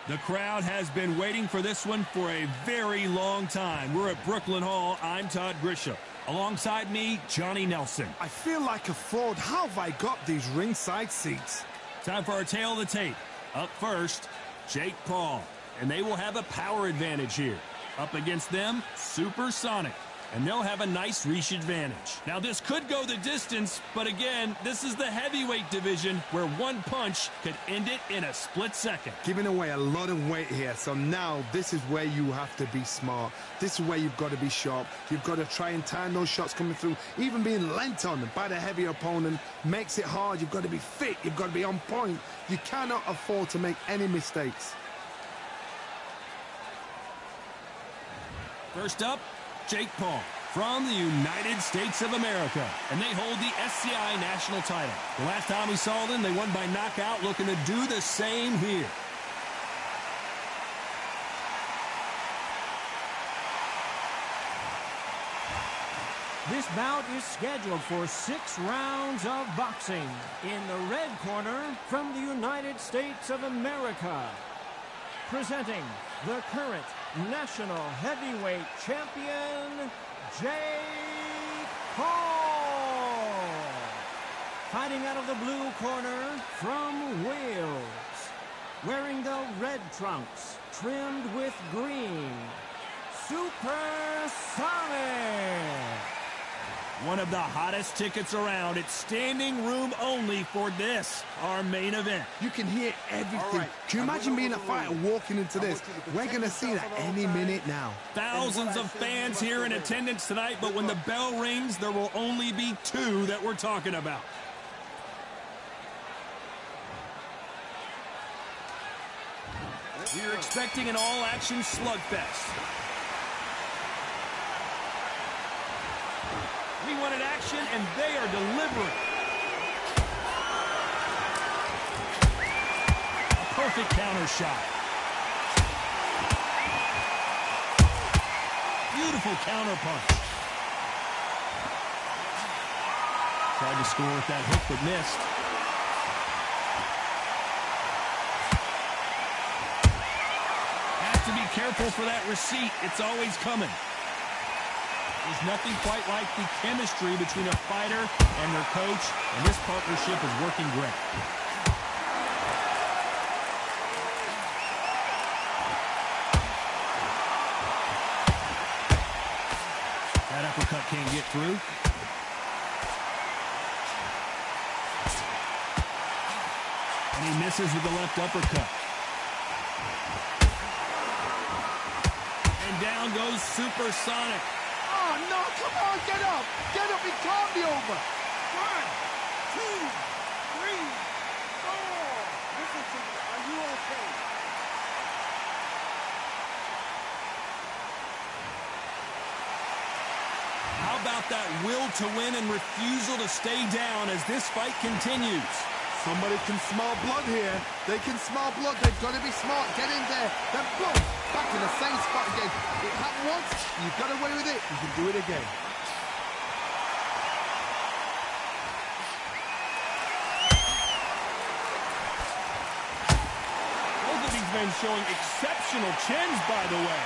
The crowd has been waiting for this one for a very long time. We're at Brooklyn Hall. I'm Todd Grisham. Alongside me, Johnny Nelson. I feel like a fraud. How have I got these ringside seats? Time for our tail of the tape. Up first, Jake Paul. And they will have a power advantage here. Up against them, Supersonic. And they'll have a nice reach advantage. Now, this could go the distance, but again, this is the heavyweight division where one punch could end it in a split second. Giving away a lot of weight here, so now this is where you have to be smart. This is where you've got to be sharp. You've got to try and time those shots coming through. Even being lent on by the heavier opponent makes it hard. You've got to be fit. You've got to be on point. You cannot afford to make any mistakes. First up, Jake Paul from the United States of America, and they hold the SCI national title. The last time we saw them, they won by knockout, looking to do the same here. This bout is scheduled for 6 rounds of boxing. In the red corner, from the United States of America, presenting the current national heavyweight champion, Jake Paul. Fighting out of the blue corner from Wales, wearing the red trunks trimmed with green, Supersonic. One of the hottest tickets around. It's standing room only for this, our main event. You can hear everything. Can you imagine being a fighter walking into this? We're going to see that any minute now. Thousands of fans here in attendance tonight, but when the bell rings, there will only be 2 that we're talking about. We're expecting an all-action slugfest. We wanted action, and they are delivering. A perfect counter shot. Beautiful counter punch. Tried to score with that hook, but missed. Have to be careful for that receipt. It's always coming. There's nothing quite like the chemistry between a fighter and their coach, and this partnership is working great. That uppercut can't get through. And he misses with the left uppercut. And down goes Supersonic. Oh, no, come on, get up. Get up, it can't be over. 1, 2, 3, 4. Listen to me, are you okay? How about that will to win and refusal to stay down as this fight continues? Somebody can smell blood here. They can smell blood. They've got to be smart. Get in there. Then boom, back in the same spot again. It happened once. You got away with it. You can do it again. Both of these men showing exceptional chins, by the way.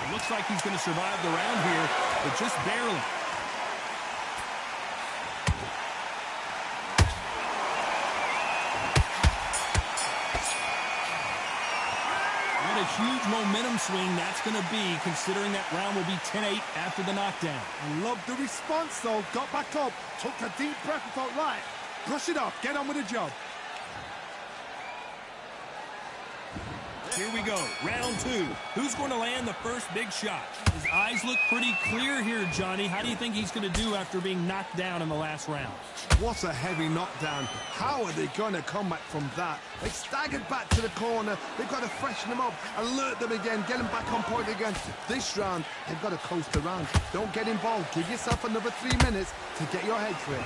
It looks like he's going to survive the round here, but just barely. What a huge momentum swing that's going to be, considering that round will be 10-8 after the knockdown. I love the response, though. Got back up, took a deep breath and thought, right, brush it off, get on with the job. Here we go, round 2. Who's going to land the first big shot? His eyes look pretty clear here, Johnny. How do you think he's going to do after being knocked down in the last round? What a heavy knockdown. How are they going to come back from that? They staggered back to the corner. They've got to freshen them up, alert them again, get them back on point again. This round, they've got to coast around. Don't get involved. Give yourself another 3 minutes to get your head clear.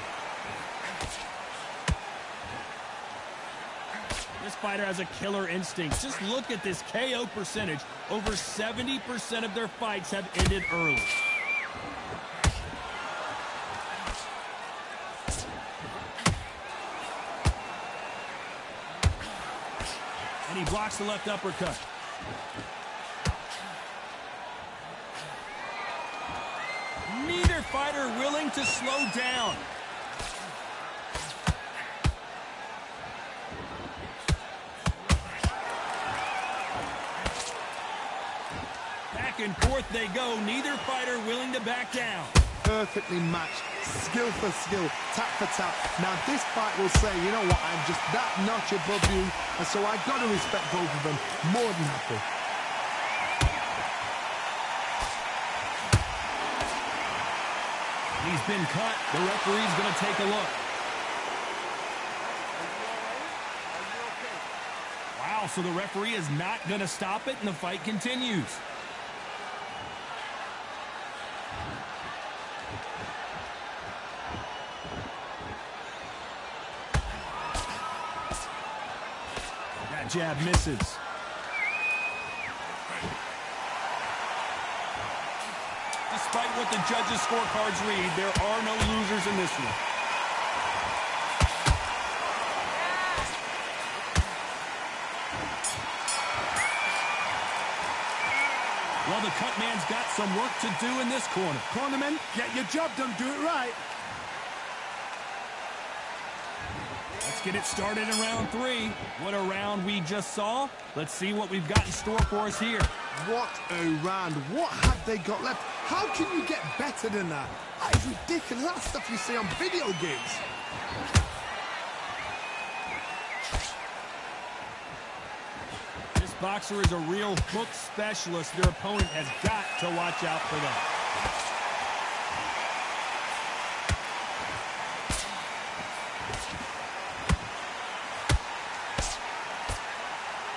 This fighter has a killer instinct. Just look at this KO percentage. Over 70% of their fights have ended early. he blocks the left uppercut. Neither fighter willing to slow down. Back and forth they go. Neither fighter willing to back down. Perfectly matched, skill for skill, tap for tap. Now this fight will say, you know what, I'm just that notch above you, and so I got to respect both of them. More than happy. He's been cut. The referee's going to take a look. Wow, so the referee is not going to stop it, and the fight continues. That jab misses. Despite what the judges' scorecards read, there are no losers in this one. Well, the cut man's got some work to do in this corner. Cornermen, get your job done, do it right. Let's get it started in round 3. What a round we just saw. Let's see what we've got in store for us here. What a round. What have they got left? How can you get better than that? That is ridiculous. That's stuff you see on video games. This boxer is a real hook specialist. Their opponent has got to watch out for that.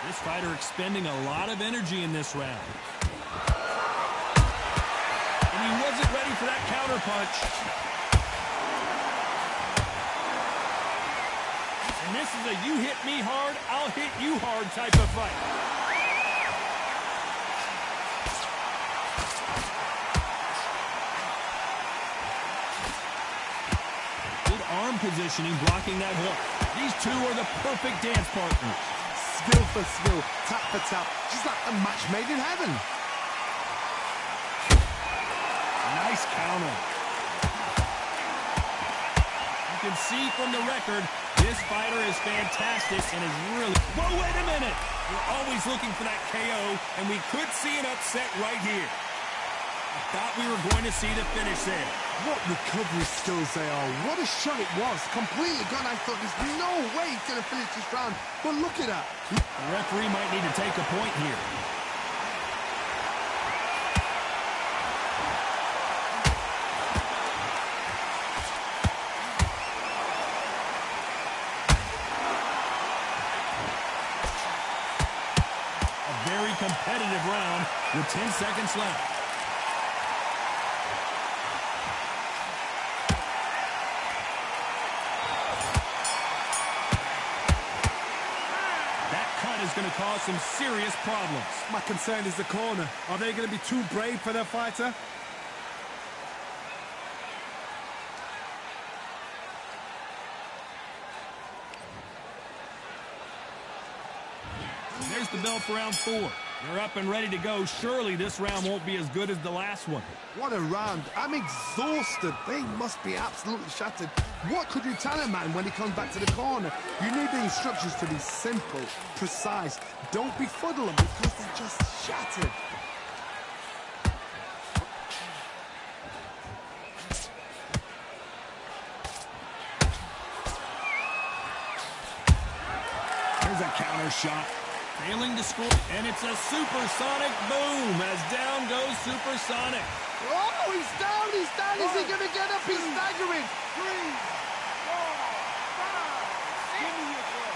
This fighter expending a lot of energy in this round. And he wasn't ready for that counter punch. And this is a you hit me hard, I'll hit you hard type of fight. Good arm positioning, blocking that hook. These two are the perfect dance partners. Skill for skill, tap for tap, just like a match made in heaven. Nice counter. You can see from the record, this fighter is fantastic and is really... Whoa, wait a minute! We're always looking for that KO, and we could see an upset right here. I thought we were going to see the finish there. What recovery skills they are. What a shot it was. Completely gone. I thought there's no way he's going to finish this round. But look at that. The referee might need to take a point here. A very competitive round with 10 seconds left. Is going to cause some serious problems. My concern is the corner. Are they going to be too brave for their fighter? There's the bell for round 4. They're up and ready to go. Surely this round won't be as good as the last one. What a round. I'm exhausted. They must be absolutely shattered. What could you tell a man when he comes back to the corner? You need the instructions to be simple, precise. Don't befuddle them because they're just shattered. There's a counter shot. Failing to score, and it's a supersonic boom as down goes Supersonic. Oh, he's down, he's down. Is he going to get up? He's staggering. 3, 4, 5, 6. Give me your throw.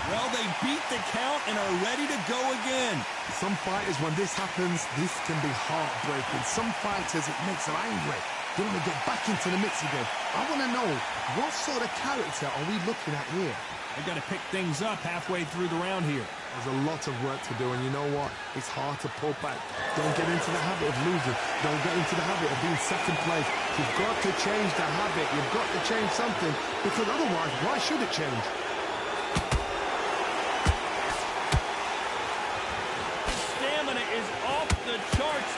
Well, they beat the count and are ready to go again. Some fighters, when this happens, this can be heartbreaking. Some fighters, it makes them angry. They want to get back into the mix again. I want to know, what sort of character are we looking at here? They got to pick things up halfway through the round here. There's a lot of work to do, and you know what? It's hard to pull back. Don't get into the habit of losing. Don't get into the habit of being second place. You've got to change the habit. You've got to change something, because otherwise, why should it change? His stamina is off the charts.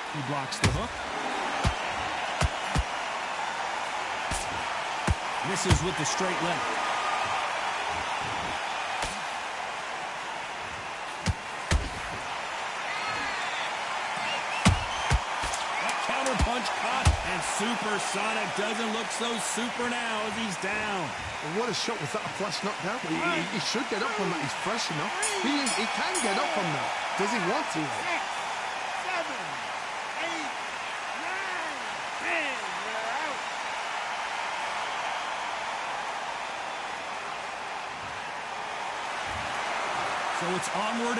He blocks the hook. Misses with the straight left. That counter punch caught, and Supersonic doesn't look so super now as he's down. Well, what a shot. Was that a flash knockdown? He should get up from that. He's fresh enough. He can get up from that. Does he want to? 6, 7, 8, 9, 10. We're out. So it's onward.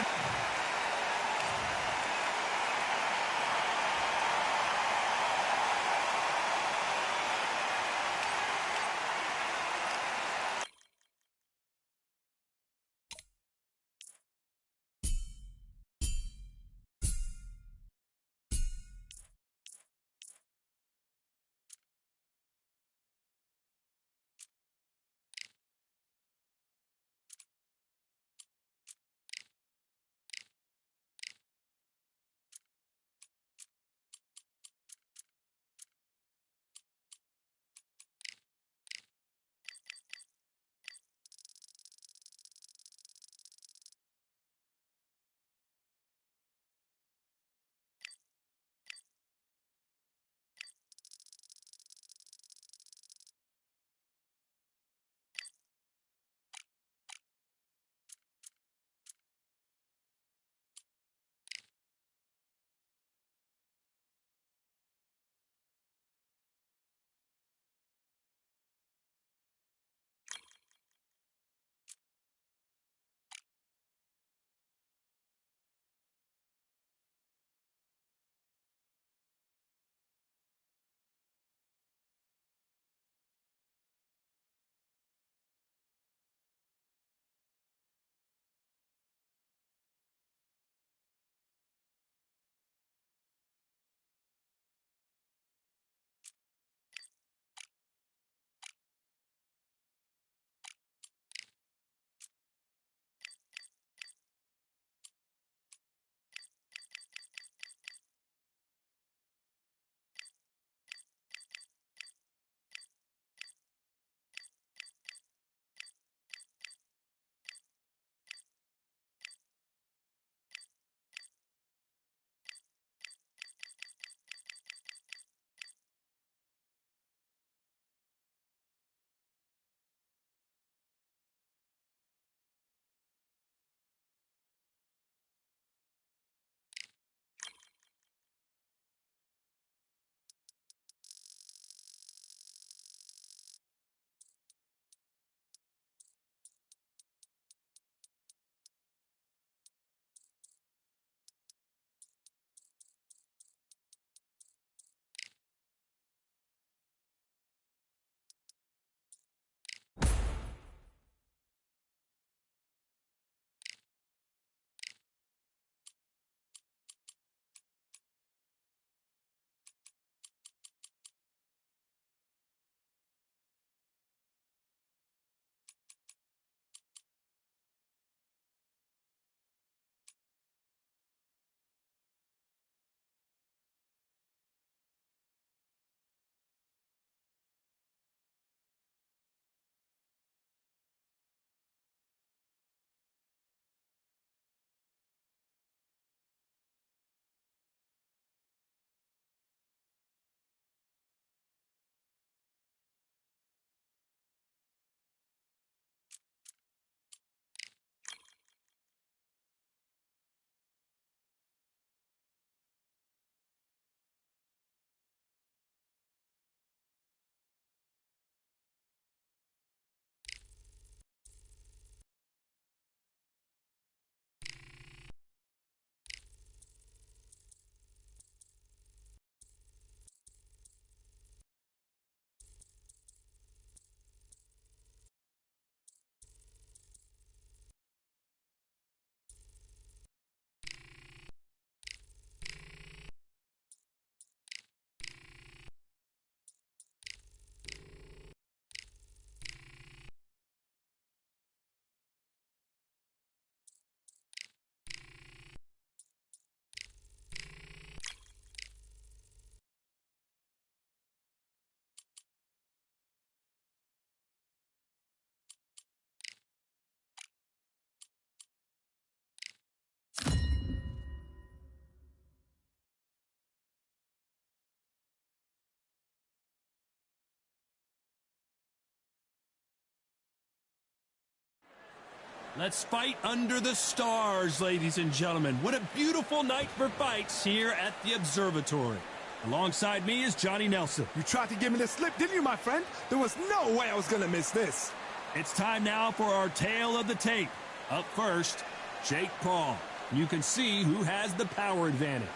Let's fight under the stars, ladies and gentlemen. What a beautiful night for fights here at the observatory. Alongside me is Johnny Nelson. You tried to give me the slip, didn't you, my friend? There was no way I was going to miss this. It's time now for our tale of the tape. Up first, Jake Paul. You can see who has the power advantage.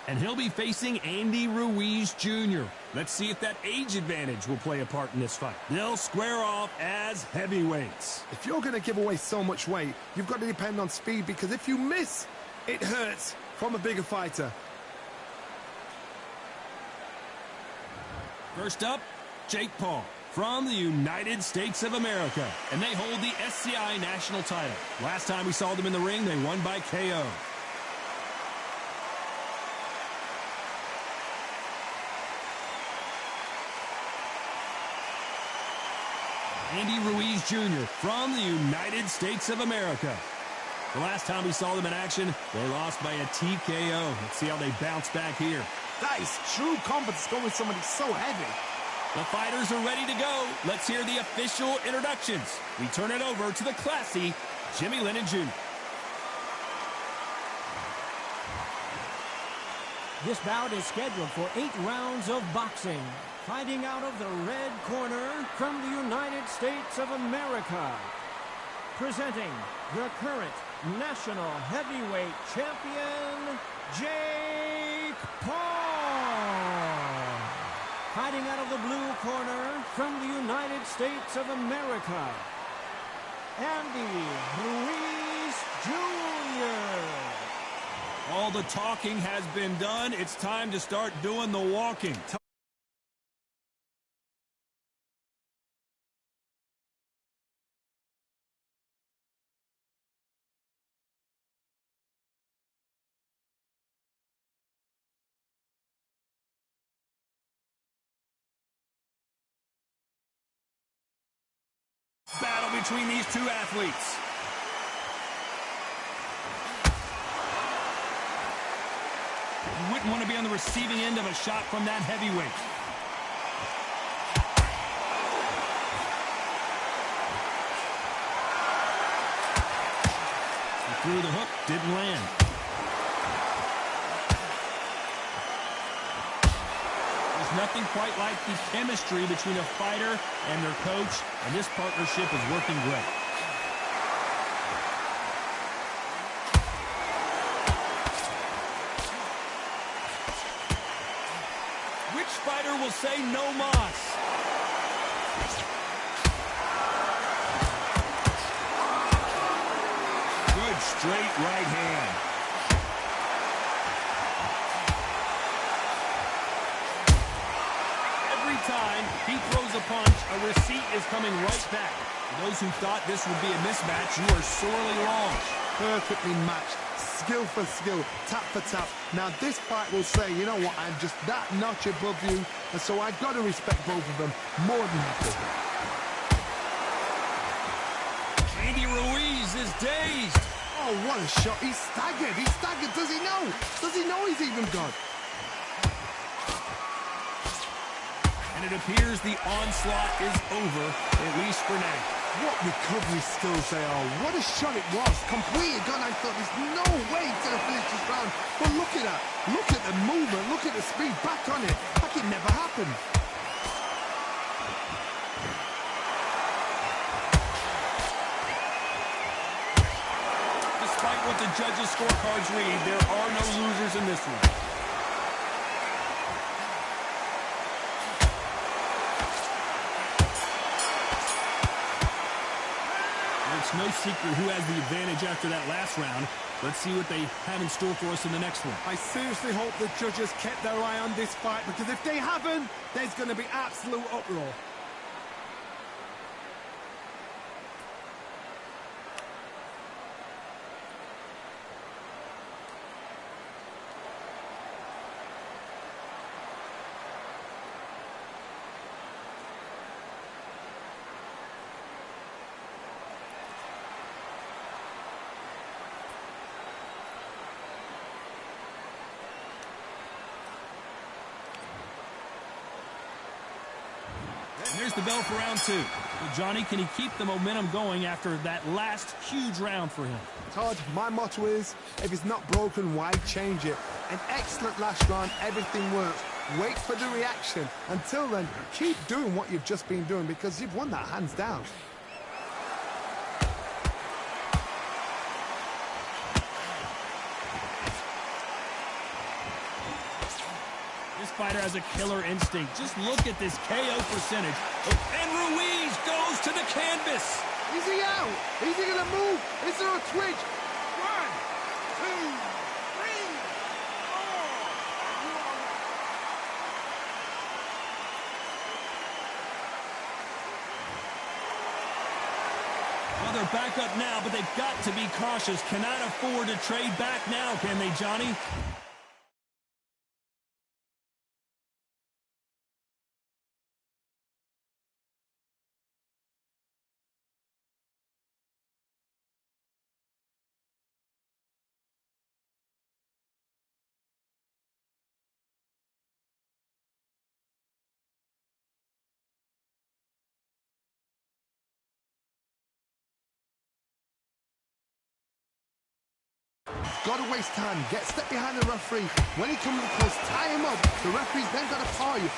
And he'll be facing Andy Ruiz Jr. Let's see if that age advantage will play a part in this fight. They'll square off as heavyweights. If you're going to give away so much weight, you've got to depend on speed, because if you miss, it hurts from a bigger fighter. First up, Jake Paul from the United States of America. And they hold the SCI national title. Last time we saw them in the ring, they won by KO. Andy Ruiz Jr. from the United States of America. The last time we saw them in action, they lost by a TKO. Let's see how they bounce back here. That is true confidence going with somebody so heavy. The fighters are ready to go. Let's hear the official introductions. We turn it over to the classy Jimmy Lennon Jr. This bout is scheduled for 8 rounds of boxing. Fighting out of the red corner from the United States of America. Presenting the current national heavyweight champion, Jake Paul. Fighting out of the blue corner from the United States of America, Andy Ruiz Jr. All the talking has been done. It's time to start doing the walking. Battle between these two athletes. You wouldn't want to be on the receiving end of a shot from that heavyweight. He threw the hook, didn't land. Nothing quite like the chemistry between a fighter and their coach, and this partnership is working great. Which fighter will say no mas? Good straight right hand. Time he throws a punch, a receipt is coming right back. For those who thought this would be a mismatch, you are sorely wrong. Perfectly matched, skill for skill, tap for tap. Now this fight will say, you know what, I'm just that notch above you, and so I've got to respect both of them more than happy. Andy Ruiz is dazed. Oh, what a shot. He's staggered. He's staggered. Does he know? Does he know he's even gone? And it appears the onslaught is over, at least for now. What recovery skills they are. What a shot it was. Completely gone. I thought there's no way he's going to finish this round. But look at that. Look at the movement. Look at the speed. Back on it. Like it never happened. Despite what the judges' scorecards read, there are no losers in this one. It's no secret who has the advantage after that last round. Let's see what they have in store for us in the next one. I seriously hope the judges kept their eye on this fight, because if they haven't, there's going to be absolute uproar. And there's the bell for round two. Well, Johnny, can he keep the momentum going after that last huge round for him? Todd, my motto is, if it's not broken, why change it? An excellent last round, everything works. Wait for the reaction. Until then, keep doing what you've just been doing because you've won that hands down. This fighter has a killer instinct. Just look at this KO percentage. And Ruiz goes to the canvas. Is he out? Is he going to move? Is there a twitch? 1, 2, 3, 4. Well, they're back up now, but they've got to be cautious. Cannot afford to trade back now, can they, Johnny? Got to waste time. Get step behind the referee. When he comes close, tie him up. The referee's then got to paw you.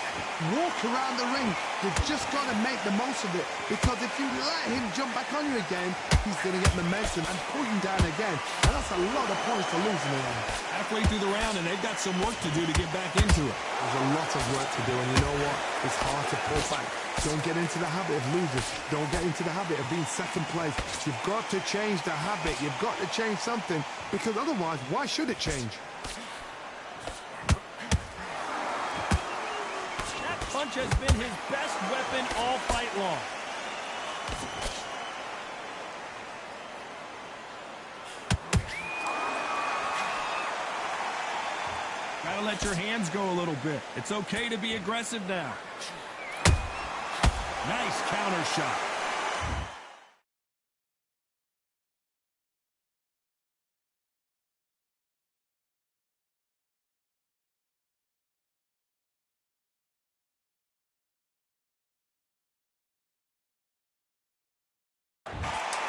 Walk around the ring. You've just got to make the most of it. Because if you let him jump back on you again, he's going to get momentum and pull you down again. And that's a lot of points to lose in the end. Halfway through the round, and they've got some work to do to get back into it. There's a lot of work to do, and you know what? It's hard to pull back. Don't get into the habit of losing. Don't get into the habit of being second place. You've got to change the habit. You've got to change something, because otherwise, why should it change? That punch has been his best weapon all fight long. Gotta let your hands go a little bit. It's okay to be aggressive now. Nice counter shot.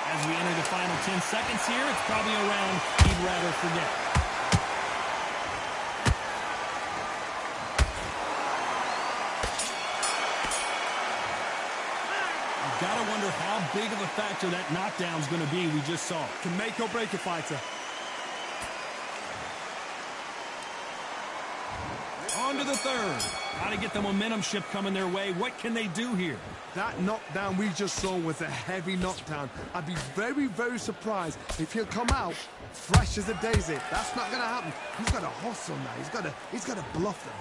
As we enter the final 10 seconds here, it's probably a round he'd rather forget. Gotta wonder how big of a factor that knockdown's going to be we just saw. Can make or break a fighter. On to the third. Gotta get the momentum shift coming their way. What can they do here? That knockdown we just saw was a heavy knockdown. I'd be very, very surprised if he'll come out fresh as a daisy. That's not going to happen. He's got to hustle now. He's got to bluff them.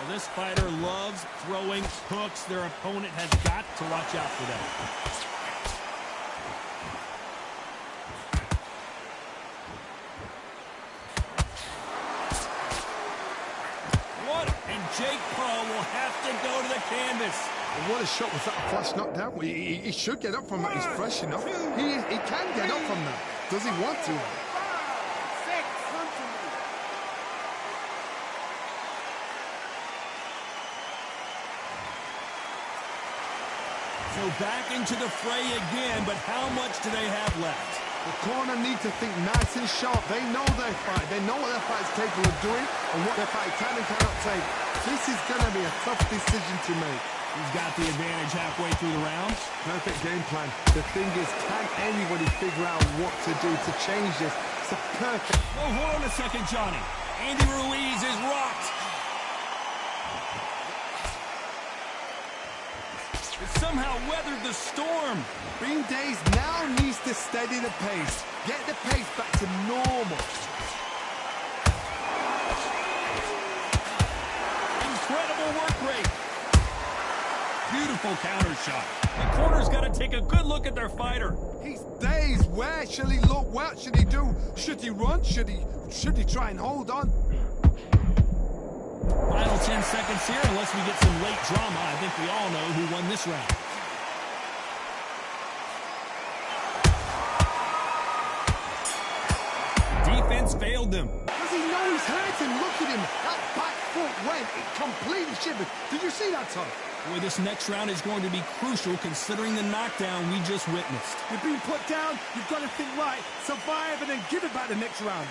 This fighter loves throwing hooks. Their opponent has got to watch out for that. What? And Jake Paul will have to go to the canvas. What a shot was that, a flash knockdown? Well, he should get up from that. He's fresh enough. He can get up from that. Does he want to? 5, 6, come to me. So back into the fray again, but how much do they have left? The corner need to think nice and sharp. They know their fight. They know what their fight is capable of doing and what their fight can and cannot take. This is going to be a tough decision to make. He's got the advantage halfway through the round. Perfect game plan. The thing is, can anybody figure out what to do to change this? It's a perfect... Oh, hold on a second, Johnny. Andy Ruiz is rocked. Somehow weathered the storm. Bean Days now needs to steady the pace. Get the pace back to normal. Incredible work rate. Beautiful counter shot. The corner's got to take a good look at their fighter. He's dazed. Where shall he look? What should he do? Should he run? Should he try and hold on? Final 10 seconds here, unless we get some late drama. I think we all know who won this round. Defense failed them. Does he know he's hurting? Look at him. That back foot went, it completely shivered. Did you see that, Tom? Boy, this next round is going to be crucial considering the knockdown we just witnessed. You're being put down, you've got to think right, survive, and then give it back the next round.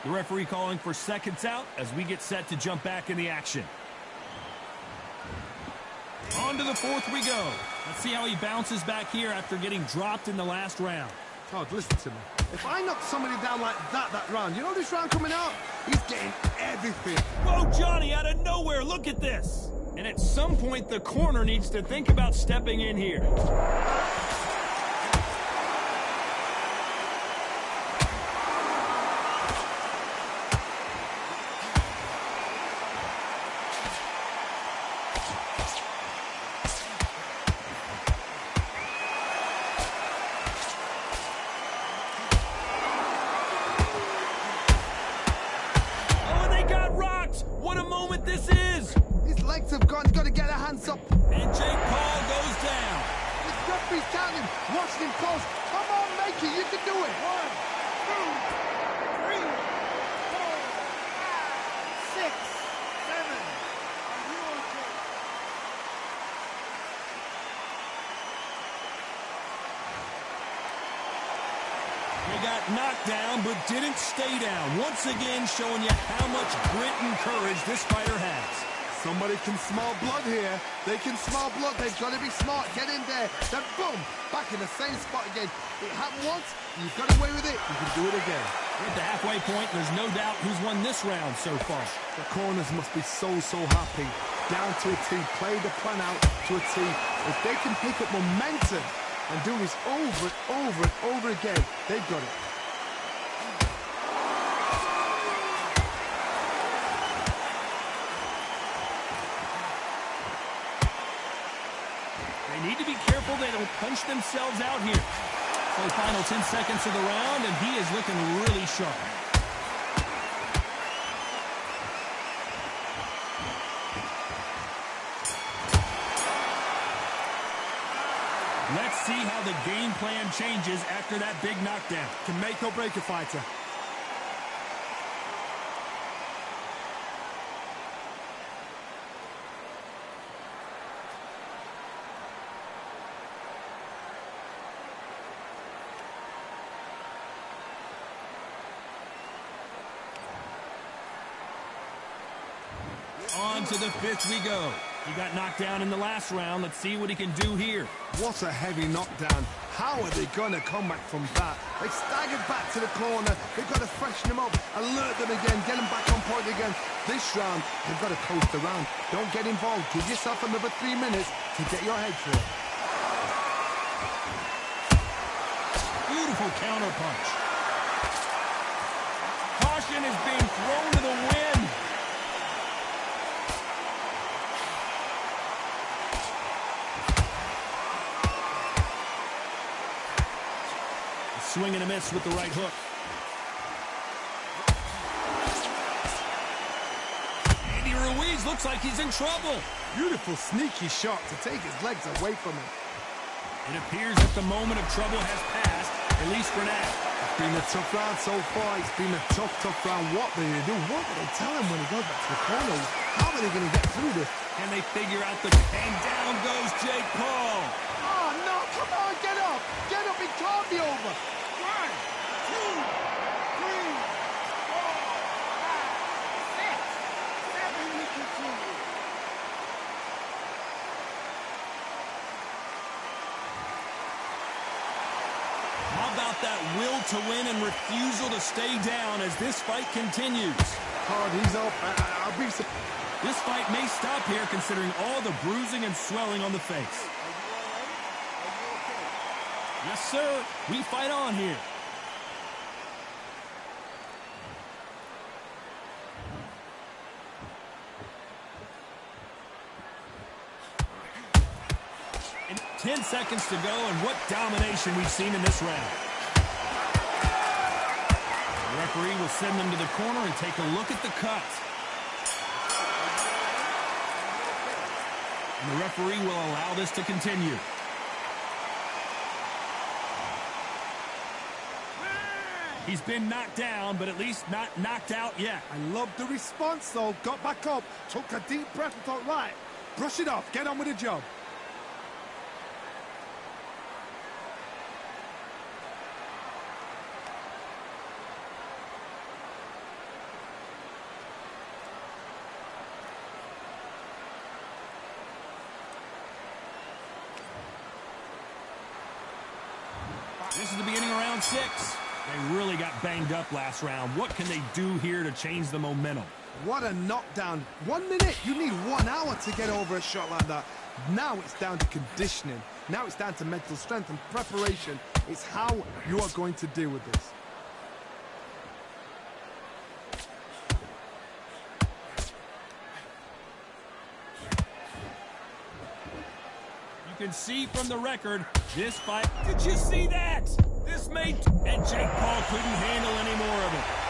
The referee calling for seconds out as we get set to jump back in the action. On to the fourth we go. Let's see how he bounces back here after getting dropped in the last round. Todd, listen to me. If I knock somebody down like that round, you know this round coming out? He's getting everything. Whoa, Johnny, out of nowhere, look at this. And at some point, the corner needs to think about stepping in here. What a moment this is! His legs have gone, he's got to get their hands up. And Jake Paul goes down. His referee's counting, watching him close. Come on, make it, you can do it. 1, 2, 3, 4, 5, 6, 7. Are you okay? He got knocked down, but didn't stay down. Once again, showing you how much grit and courage this fighter has. Somebody can smell blood here. They can smell blood. They've got to be smart. Get in there. Then boom, back in the same spot again. It happened once. You got away with it. You can do it again. We're at the halfway point. There's no doubt who's won this round so far. The corners must be so happy. Down to a T. Play the plan out to a T. If they can pick up momentum and do this over and over and over again, they've got it. They need to be careful they don't punch themselves out here. So the final 10 seconds of the round, and he is looking really sharp. Let's see how the game plan changes after that big knockdown. Can make or break a fighter. On to the fifth we go. He got knocked down in the last round. Let's see what he can do here. What a heavy knockdown. How are they going to come back from that? They staggered back to the corner. They've got to freshen them up, alert them again, get them back on point again. This round, they've got to coast around. Don't get involved. Give yourself another 3 minutes to get your head through it. Beautiful counter punch. Caution is being thrown to the wind. Swing and a miss with the right hook. Andy Ruiz looks like he's in trouble. Beautiful, sneaky shot to take his legs away from him. It appears that the moment of trouble has passed, at least for now. It's been a tough round so far. It's been a tough round. What do they do? What do they tell him when he goes back to the corner? How are they going to get through this? Can they figure out the... And down goes Jake Paul. Oh, no, come on, get up. Get up, it can't be over. 1, 2, 3, 4, 5, 6, 7. We continue. How about that will to win and refusal to stay down as this fight continues? Todd, he's up. I'll be... This fight may stop here considering all the bruising and swelling on the face. Yes, sir. We fight on here. And 10 seconds to go, and what domination we've seen in this round. The referee will send them to the corner and take a look at the cut. And the referee will allow this to continue. He's been knocked down, but at least not knocked out yet. I love the response, though. Got back up, took a deep breath and thought, right, brush it off, get on with the job. This is the beginning of round 6. They really got banged up last round. What can they do here to change the momentum? What a knockdown. 1 minute. You need 1 hour to get over a shot like that. Now it's down to conditioning. Now it's down to mental strength and preparation. It's how you are going to deal with this. You can see from the record, this fight... Did you see that? This made... And Jake Paul couldn't handle any more of it.